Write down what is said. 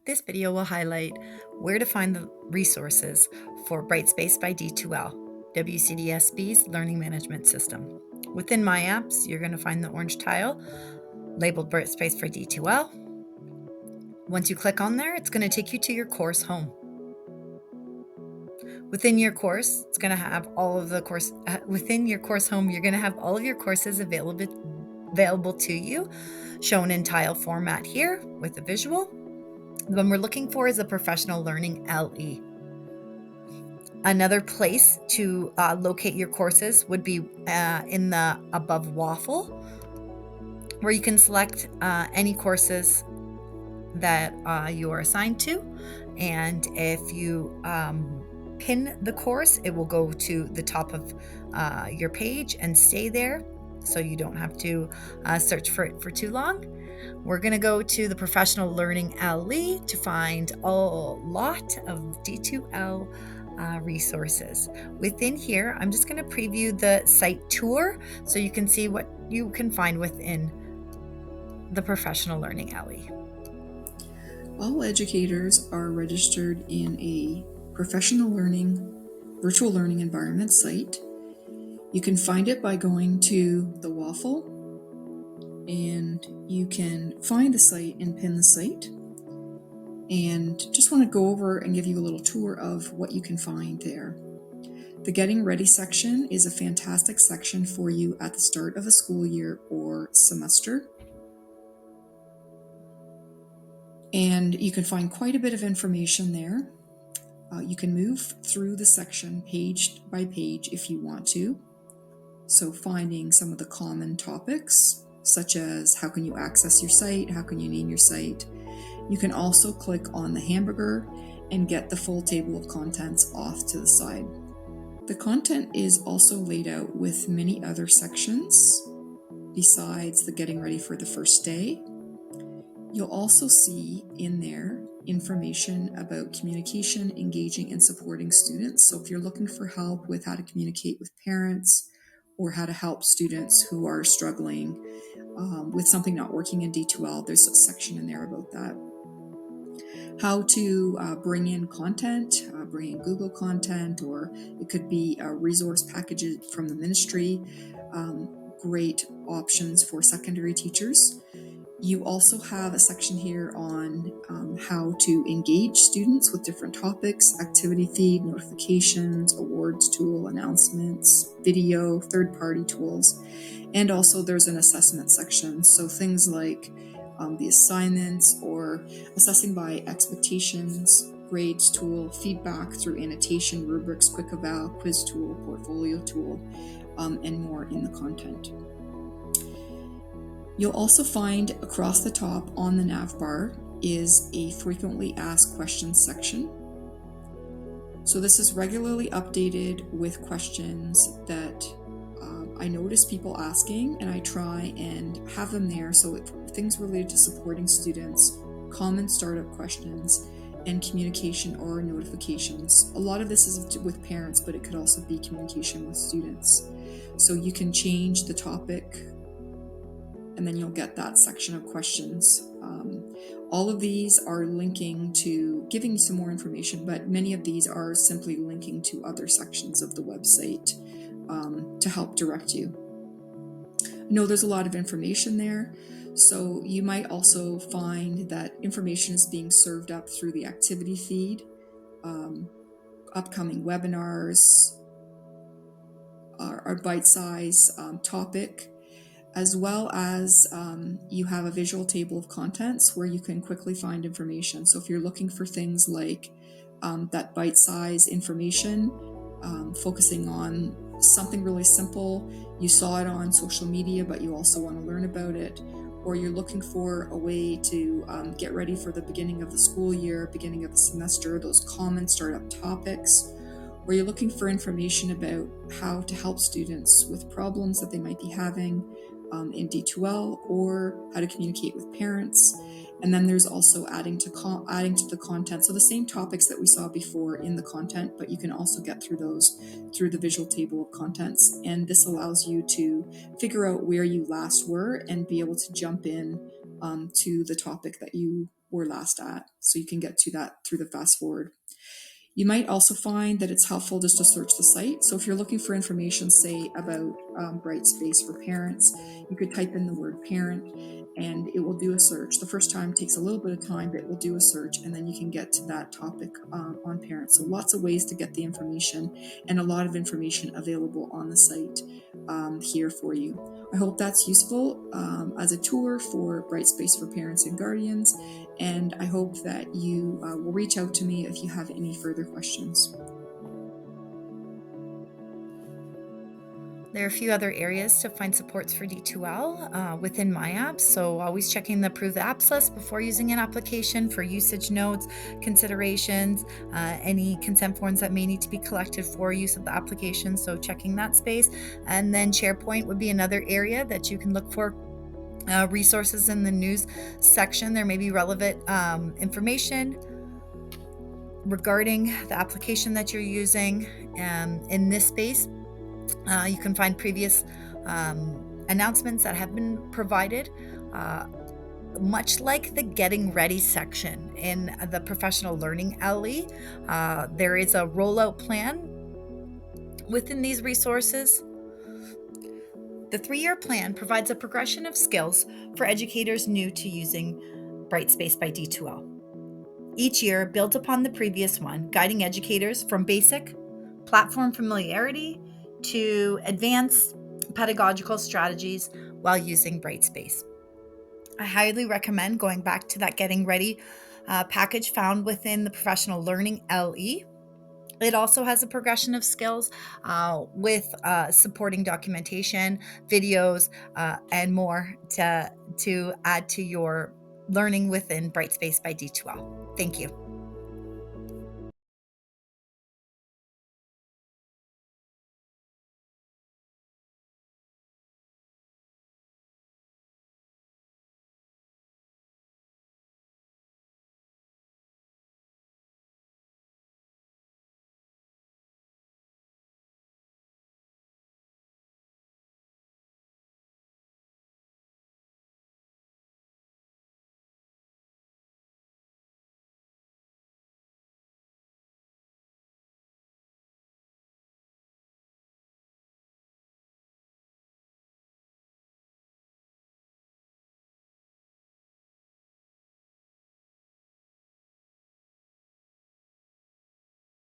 This video will highlight where to find the resources for Brightspace by D2L, WCDSB's learning management system. Within My Apps, you're going to find the orange tile labeled Brightspace for D2L. Once you click on there, it's going to take you to your course home. Within your course, it's going to have all of the course within your course home, you're going to have all of your courses available to you, shown in tile format here with a visual. The one we're looking for is a professional learning LE. Another place to locate your courses would be in the above waffle, where you can select any courses that you are assigned to. And if you pin the course, it will go to the top of your page and stay there, so you don't have to search for it for too long. We're going to go to the Professional Learning LE to find a lot of D2L resources. Within here, I'm just going to preview the site tour so you can see what you can find within the Professional Learning LE. All educators are registered in a professional learning, virtual learning environment site. You can find it by going to the waffle, and you can find the site and pin the site. And just want to go over and give you a little tour of what you can find there. The Getting Ready section is a fantastic section for you at the start of a school year or semester. And you can find quite a bit of information there. You can move through the section page by page if you want to. So finding some of the common topics, such as how can you access your site, how can you name your site. You can also click on the hamburger and get the full table of contents off to the side. The content is also laid out with many other sections besides the Getting Ready for the First Day. You'll also see in there information about communication, engaging, and supporting students. So if you're looking for help with how to communicate with parents or how to help students who are struggling with something not working in D2L, there's a section in there about that. How to bring in content, bring in Google content, or it could be resource packages from the ministry. Great options for secondary teachers. You also have a section here on how to engage students with different topics, activity feed, notifications, awards tool, announcements, video, third-party tools, and also there's an assessment section. So things like the assignments or assessing by expectations, grades tool, feedback through annotation, rubrics, quick eval, quiz tool, portfolio tool, and more in the content. You'll also find across the top on the nav bar is a frequently asked questions section. So this is regularly updated with questions that I notice people asking, and I try and have them there. So things related to supporting students, common startup questions, and communication or notifications. A lot of this is with parents, but it could also be communication with students. So you can change the topic, and then you'll get that section of questions. All of these are linking to giving you some more information, but many of these are simply linking to other sections of the website to help direct you. I know there's a lot of information there, so you might also find that information is being served up through the activity feed, upcoming webinars, our bite-size topic, as well as you have a visual table of contents where you can quickly find information. So if you're looking for things like that bite-size information, focusing on something really simple, you saw it on social media, but you also want to learn about it, or you're looking for a way to get ready for the beginning of the school year, beginning of the semester, those common startup topics, or you're looking for information about how to help students with problems that they might be having in D2L, or how to communicate with parents. And then there's also adding to the content. So the same topics that we saw before in the content, but you can also get through those through the visual table of contents. And this allows you to figure out where you last were and be able to jump in to the topic that you were last at. So you can get to that through the fast forward. You might also find that it's helpful just to search the site. So if you're looking for information, say about Brightspace for parents, you could type in the word parent and it will do a search. The first time takes a little bit of time, but it will do a search and then you can get to that topic on parents. So lots of ways to get the information and a lot of information available on the site here for you. I hope that's useful as a tour for Brightspace for parents and guardians, and I hope that you will reach out to me if you have any further questions. There are a few other areas to find supports for D2L within my apps, so always checking the approved apps list before using an application for usage notes, considerations, any consent forms that may need to be collected for use of the application, so checking that space. And then SharePoint would be another area that you can look for resources in the news section. There may be relevant information regarding the application that you're using in this space. You can find previous announcements that have been provided, much like the Getting Ready section in the Professional Learning LE. There is a rollout plan within these resources. The 3-year plan provides a progression of skills for educators new to using Brightspace by D2L. Each year builds upon the previous one, guiding educators from basic platform familiarity to advanced pedagogical strategies while using Brightspace. I highly recommend going back to that Getting Ready package found within the Professional Learning LE. It also has a progression of skills with supporting documentation, videos, and more to add to your learning within Brightspace by D2L. Thank you.